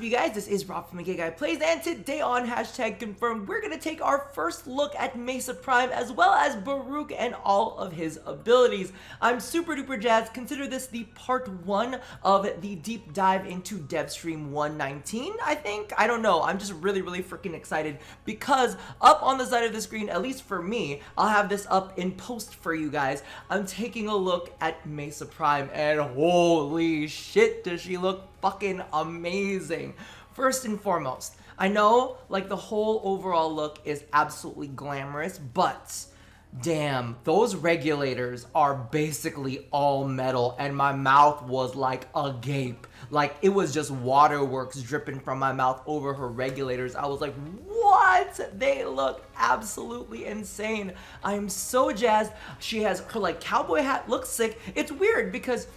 up, you guys? This is Rob from Akjagara Plays, and today on #confirmed, we're gonna take our first look at Mesa Prime as well as Baruuk and all of his abilities. I'm super duper jazzed. Consider this the part 1 of the deep dive into Devstream 119, I think. I don't know. I'm just really freaking excited because up on the side of the screen, at least for me, I'll have this up in post for you guys. I'm taking a look at Mesa Prime, and holy shit, does she look fucking amazing. First and foremost, I know like the whole overall look is absolutely glamorous, but damn, those regulators are basically all metal, and my mouth was like agape. Like it was just waterworks dripping from my mouth over her regulators. I was like, what? They look absolutely insane. I am so jazzed. She has her like cowboy hat, looks sick. It's weird because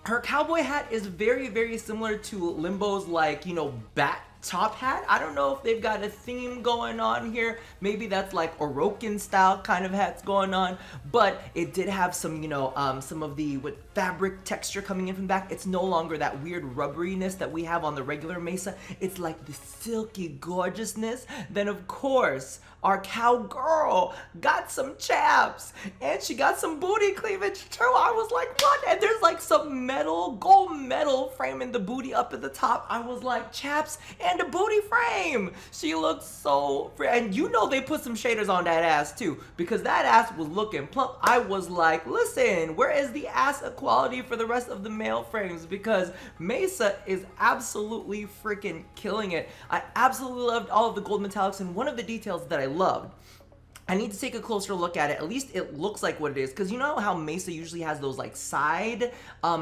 her cowboy hat is very similar to Limbo's, like, you know, bat top hat. I don't know if they've got a theme going on here. Maybe that's like Orokin style kind of hats going on, but it did have some, you know, some of the fabric texture coming in from the back. It's no longer that weird rubberiness that we have on the regular Mesa. It's like the silky gorgeousness. Then of course, our cowgirl got some chaps and she got some booty cleavage too. I was like, what? And there's like some metal, gold metal framing the booty up at the top. I was like, chaps and a booty frame. She looks so and you know they put some shaders on that ass too, because that ass was looking plump. I was like, listen, where is the ass equality for the rest of the male frames? Because Mesa is absolutely freaking killing it. I absolutely loved all of the gold metallics, and one of the details that I loved, I need to take a closer look at it. At least it looks like what it is, because you know how Mesa usually has those like side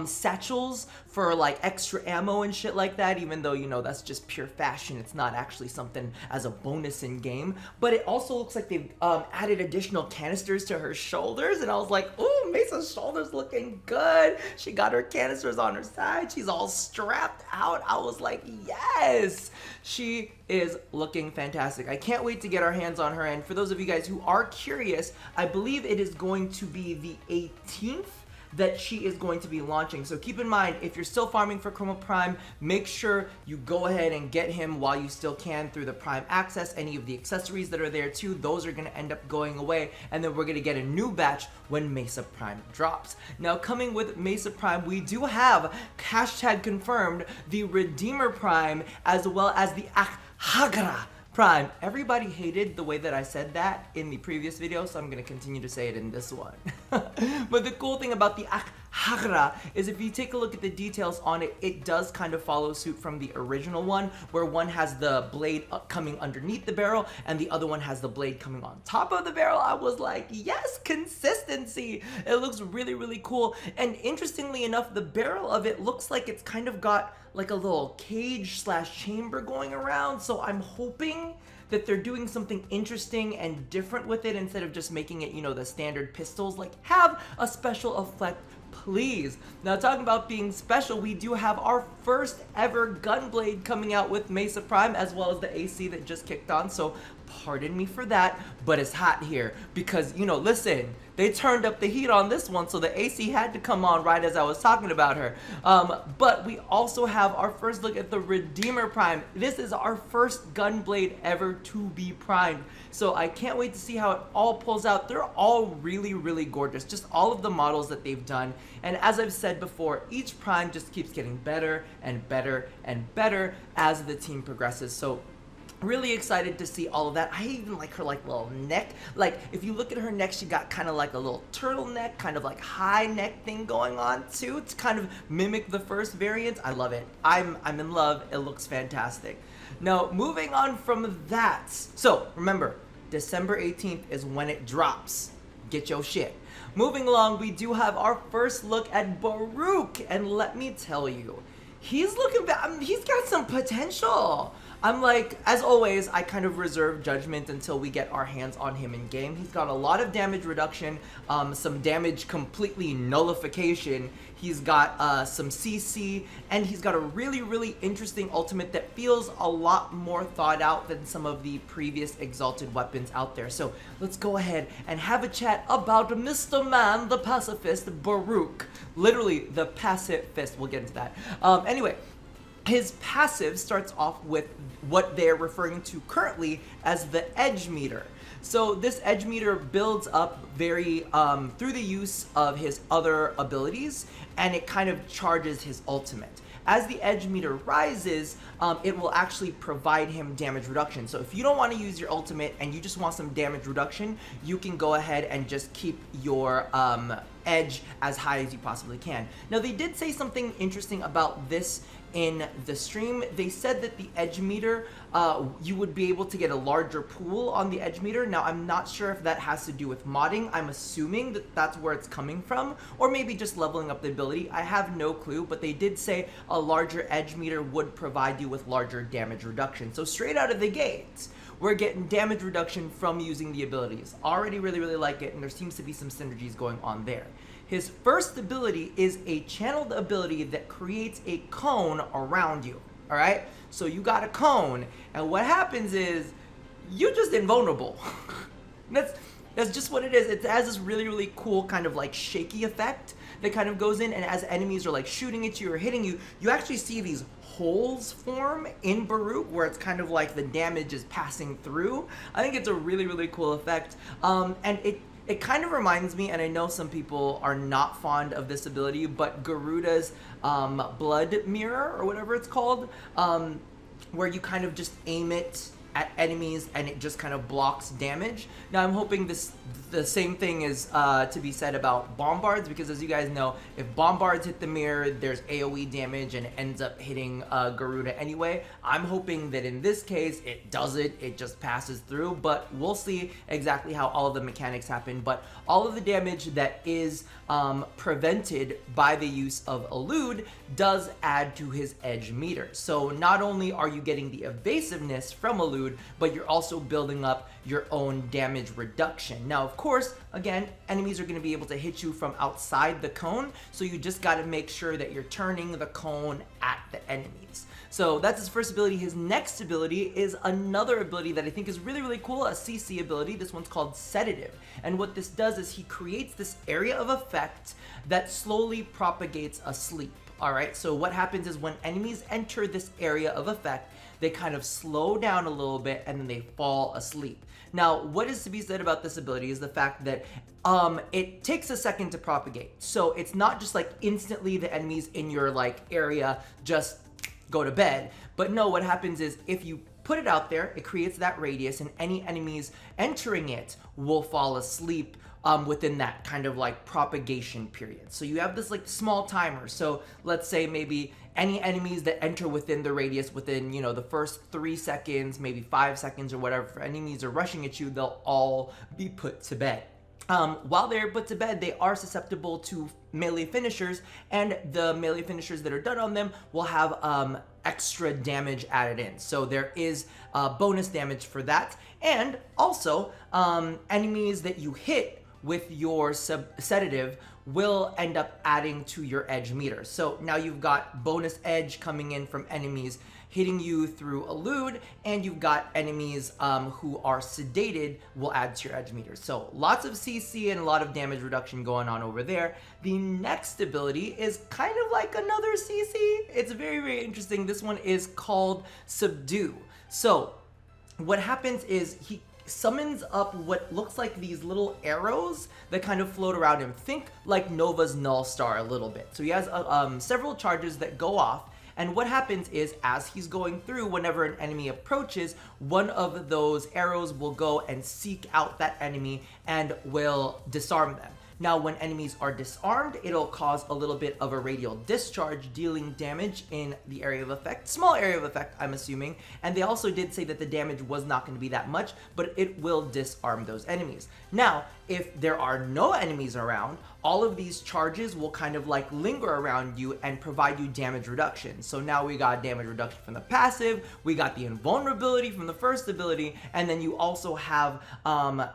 satchels for like extra ammo and shit like that, even though, you know, that's just pure fashion. It's not actually something as a bonus in game. But it also looks like they've added additional canisters to her shoulders, and I was like, ooh, Mesa's shoulders looking good. She got her canisters on her side. She's all strapped out. I was like, yes, she is looking fantastic. I can't wait to get our hands on her. And for those of you guys who are curious, I believe it is going to be the 18th that she is going to be launching. So keep in mind, if you're still farming for Chroma Prime, make sure you go ahead and get him while you still can through the Prime Access. Any of the accessories that are there too, those are going to end up going away, and then we're going to get a new batch when Mesa Prime drops. Now, coming with Mesa Prime, we do have #confirmed the Redeemer Prime as well as the Akjagara Prime. Everybody hated the way that I said that in the previous video, so I'm going to continue to say it in this one. But the cool thing about the Akjagara is if you take a look at the details on it, it does kind of follow suit from the original one, where one has the blade coming underneath the barrel and the other one has the blade coming on top of the barrel. I was like, yes, consistency. It looks really cool. And interestingly enough, the barrel of it looks like it's kind of got like a little cage / chamber going around. So I'm hoping that they're doing something interesting and different with it instead of just making it, you know, the standard pistols. Like, have a special effect, please. Now, talking about being special, we do have our first ever gunblade coming out with Mesa Prime, as well as the AC that just kicked on. So pardon me for that, but it's hot here because, you know, listen, they turned up the heat on this one, so the AC had to come on right as I was talking about her. But we also have our first look at the Redeemer Prime. This is our first gunblade ever to be primed, so I can't wait to see how it all pulls out. They're all really gorgeous, just all of the models that they've done. And as I've said before, each prime just keeps getting better and better and better as the team progresses. So really excited to see all of that. I even like her like little neck. Like if you look at her neck, she got kind of like a little turtleneck, kind of like high neck thing going on too, to kind of mimic the first variant. I love it. I'm in love. It looks fantastic. Now, moving on from that. So remember, December 18th is when it drops. Get your shit. Moving along, we do have our first look at Baruuk, and let me tell you, he's looking bad. He's got some potential. I'm like, as always, I kind of reserve judgment until we get our hands on him in game. He's got a lot of damage reduction, some damage completely nullification. He's got some CC, and he's got a really interesting ultimate that feels a lot more thought out than some of the previous Exalted weapons out there. So let's go ahead and have a chat about Mr. Man, the Paci-FIST, Baruuk. Literally, the Paci-FIST. We'll get into that. Anyway, His passive starts off with what they're referring to currently as the edge meter. So this edge meter builds up very through the use of his other abilities, and it kind of charges his ultimate. As the edge meter rises, it will actually provide him damage reduction. So if you don't want to use your ultimate and you just want some damage reduction, you can go ahead and just keep your edge as high as you possibly can. Now, they did say something interesting about this in the stream. They said that the edge meter, you would be able to get a larger pool on the edge meter. Now, I'm not sure if that has to do with modding. I'm assuming that that's where it's coming from, or maybe just leveling up the ability. I have no clue, but they did say a larger edge meter would provide you with larger damage reduction. So straight out of the gate, we're getting damage reduction from using the abilities. Already really, really like it, and there seems to be some synergies going on there. His first ability is a channeled ability that creates a cone around you, all right? So you got a cone, and what happens is you're just invulnerable. That's just what it is. It has this really, really cool kind of like shaky effect that kind of goes in, and as enemies are like shooting at you or hitting you, you actually see these holes form in Baruuk where it's kind of like the damage is passing through. I think it's a really, really cool effect, and it kind of reminds me, and I know some people are not fond of this ability, but Garuda's blood mirror, or whatever it's called, where you kind of just aim it at enemies and it just kind of blocks damage. Now, I'm hoping the same thing is to be said about bombards, because as you guys know, if bombards hit the mirror, there's AoE damage and it ends up hitting Garuda anyway. I'm hoping that in this case, it doesn't, it just passes through, but we'll see exactly how all of the mechanics happen. But all of the damage that is prevented by the use of Elude does add to his edge meter. So not only are you getting the evasiveness from Elude, but you're also building up your own damage reduction. Now, of course, again, enemies are going to be able to hit you from outside the cone, so you just got to make sure that you're turning the cone at the enemies. So that's his first ability. His next ability is another ability that I think is really, really cool, a CC ability. This one's called Sedative. And what this does is he creates this area of effect that slowly propagates a sleep. All right, so what happens is when enemies enter this area of effect, they kind of slow down a little bit and then they fall asleep. Now, what is to be said about this ability is the fact that it takes a second to propagate. So it's not just like instantly the enemies in your like area just go to bed. But no, what happens is if you put it out there, it creates that radius, and any enemies entering it will fall asleep within that kind of like propagation period. So you have this like small timer. So let's say maybe any enemies that enter within the radius within, you know, the first 3 seconds, maybe 5 seconds or whatever, if enemies are rushing at you, they'll all be put to bed. While they're put to bed, they are susceptible to melee finishers, and the melee finishers that are done on them will have extra damage added in. So there is bonus damage for that. And also, enemies that you hit with your sedative will end up adding to your edge meter. So now you've got bonus edge coming in from enemies hitting you through Elude, and you've got enemies who are sedated will add to your edge meter. So lots of CC and a lot of damage reduction going on over there. The next ability is kind of like another CC. It's very, very interesting. This one is called Subdue. So what happens is he summons up what looks like these little arrows that kind of float around him. Think like Nova's Null Star a little bit. So he has several charges that go off, and what happens is as he's going through, whenever an enemy approaches, one of those arrows will go and seek out that enemy and will disarm them. Now, when enemies are disarmed, it'll cause a little bit of a radial discharge, dealing damage in the area of effect. Small area of effect, I'm assuming. And they also did say that the damage was not going to be that much, but it will disarm those enemies. Now, if there are no enemies around, all of these charges will kind of like linger around you and provide you damage reduction. So now we got damage reduction from the passive, we got the invulnerability from the first ability, and then you also have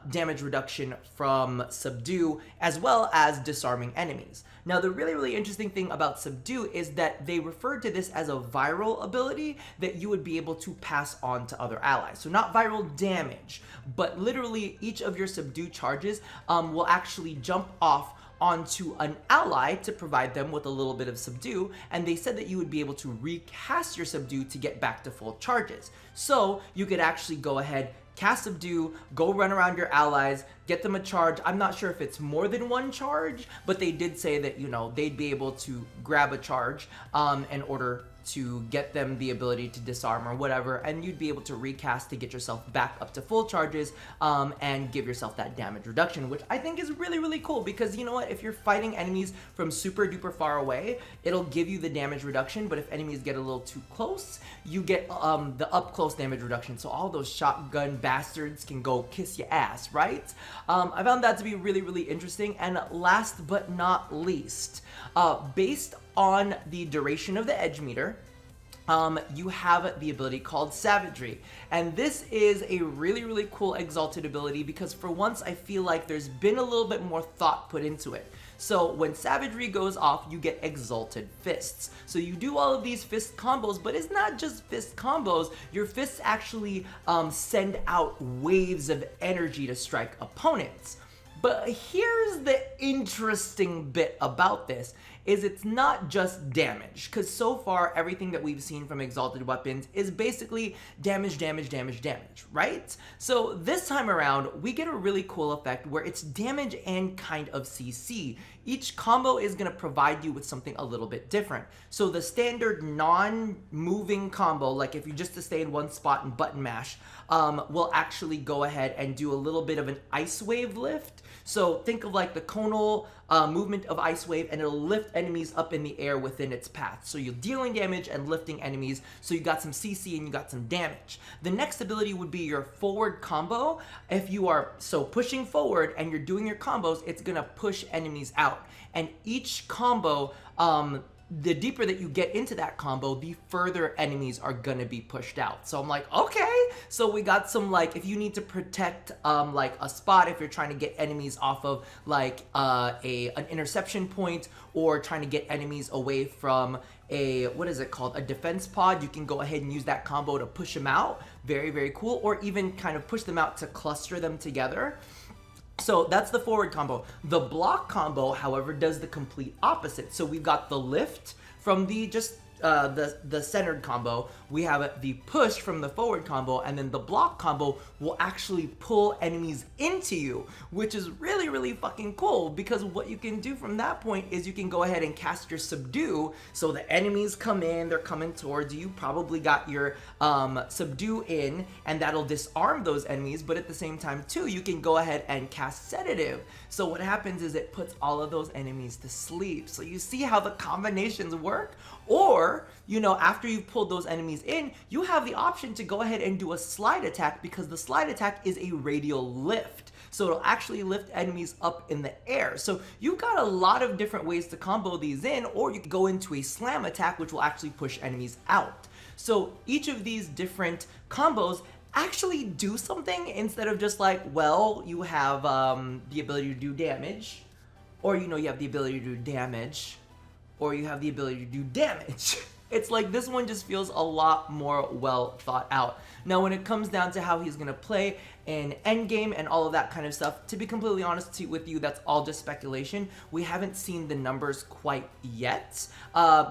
damage reduction from Subdue, as well as disarming enemies. Now, the really, really interesting thing about Subdue is that they referred to this as a viral ability that you would be able to pass on to other allies. So not viral damage, but literally each of your Subdue charges will actually jump off onto an ally to provide them with a little bit of Subdue, and they said that you would be able to recast your Subdue to get back to full charges. So you could actually go ahead, cast Subdue, go run around your allies, get them a charge. I'm not sure if it's more than one charge, but they did say that, you know, they'd be able to grab a charge in order to get them the ability to disarm or whatever, and you'd be able to recast to get yourself back up to full charges and give yourself that damage reduction, which I think is really, really cool, because you know what, if you're fighting enemies from super duper far away, it'll give you the damage reduction, but if enemies get a little too close, you get the up close damage reduction, so all those shotgun bastards can go kiss your ass, right? I found that to be really, really interesting. And last but not least, based on the duration of the edge meter, you have the ability called Savagery, and this is a really, really cool exalted ability, because for once I feel like there's been a little bit more thought put into it. So when Savagery goes off, you get Exalted Fists. So you do all of these fist combos, but it's not just fist combos. Your fists actually send out waves of energy to strike opponents. But here's the interesting bit about this, is it's not just damage, because so far everything that we've seen from exalted weapons is basically damage, damage, damage, damage, right? So this time around, we get a really cool effect where it's damage and kind of CC. Each combo is going to provide you with something a little bit different. So the standard non-moving combo, like if you just to stay in one spot and button mash, will actually go ahead and do a little bit of an ice wave lift. So think of like the conal movement of Ice Wave, and it'll lift enemies up in the air within its path. So you're dealing damage and lifting enemies, so you got some CC and you got some damage. The next ability would be your forward combo. If you are pushing forward and you're doing your combos, it's gonna push enemies out. And each combo, the deeper that you get into that combo, the further enemies are gonna be pushed out. So I'm like, okay, so we got some, like, if you need to protect like a spot, if you're trying to get enemies off of like an interception point, or trying to get enemies away from a, what is it called, a defense pod, you can go ahead and use that combo to push them out. Very, very cool. Or even kind of push them out to cluster them together. So that's the forward combo. The block combo, however, does the complete opposite. So we've got the lift from the the centered combo, we have the push from the forward combo, and then the block combo will actually pull enemies into you, which is really, really fucking cool, because what you can do from that point is you can go ahead and cast your Subdue, so the enemies come in, they're coming towards you, probably got your Subdue in, and that'll disarm those enemies, but at the same time too, you can go ahead and cast Sedative. So what happens is it puts all of those enemies to sleep. So you see how the combinations work? Or, you know, after you've pulled those enemies in, you have the option to go ahead and do a slide attack, because the slide attack is a radial lift. So it'll actually lift enemies up in the air. So you've got a lot of different ways to combo these in, or you can go into a slam attack, which will actually push enemies out. So each of these different combos actually do something, instead of just like, well, you have the ability to do damage, or, you know, you have the ability to do damage, or you have the ability to do damage. It's like this one just feels a lot more well thought out. Now, when it comes down to how he's gonna play in endgame and all of that kind of stuff, to be completely honest with you, that's all just speculation. We haven't seen the numbers quite yet,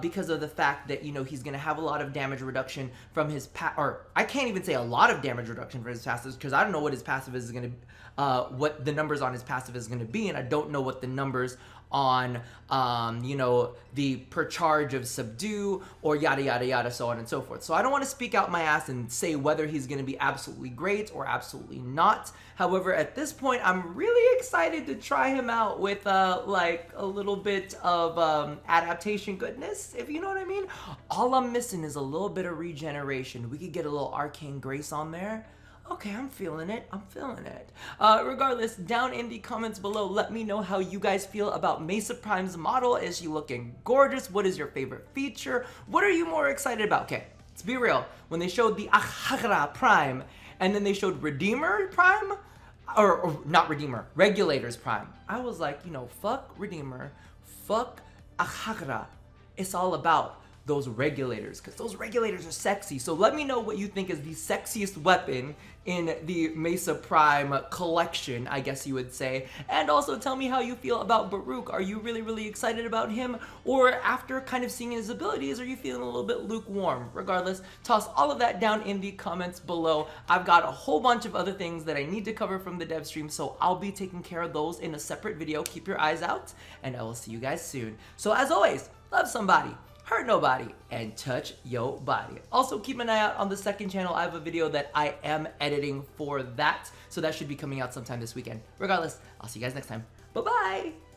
because of the fact that, you know, he's gonna have a lot of damage reduction from his or I can't even say a lot of damage reduction from his passives, because I don't know what his passive is gonna, what the numbers on his passive is gonna be, and I don't know what the numbers on, you know, the per charge of Subdue, or yada yada yada, so on and so forth. So I don't want to speak out my ass and say whether he's going to be absolutely great or absolutely not. However, at this point, I'm really excited to try him out with like a little bit of adaptation goodness, if you know what I mean. All I'm missing is a little bit of regeneration. We could get a little Arcane Grace on there. Okay, I'm feeling it. I'm feeling it. Regardless, down in the comments below, let me know how you guys feel about Mesa Prime's model. Is she looking gorgeous? What is your favorite feature? What are you more excited about? Okay, let's be real. When they showed the Akjagara Prime, and then they showed Redeemer Prime, or not Redeemer, Regulator's Prime, I was like, you know, fuck Redeemer, fuck Akjagara. It's all about those regulators, because those regulators are sexy. So let me know what you think is the sexiest weapon in the Mesa Prime collection, I guess you would say. And also tell me how you feel about Baruuk. Are you really excited about him? Or after kind of seeing his abilities, are you feeling a little bit lukewarm? Regardless, toss all of that down in the comments below. I've got a whole bunch of other things that I need to cover from the dev stream, so I'll be taking care of those in a separate video. Keep your eyes out, and I will see you guys soon. So as always, love somebody, hurt nobody, and touch yo body. Also, keep an eye out on the second channel. I have a video that I am editing for that, so that should be coming out sometime this weekend. Regardless, I'll see you guys next time. Bye-bye!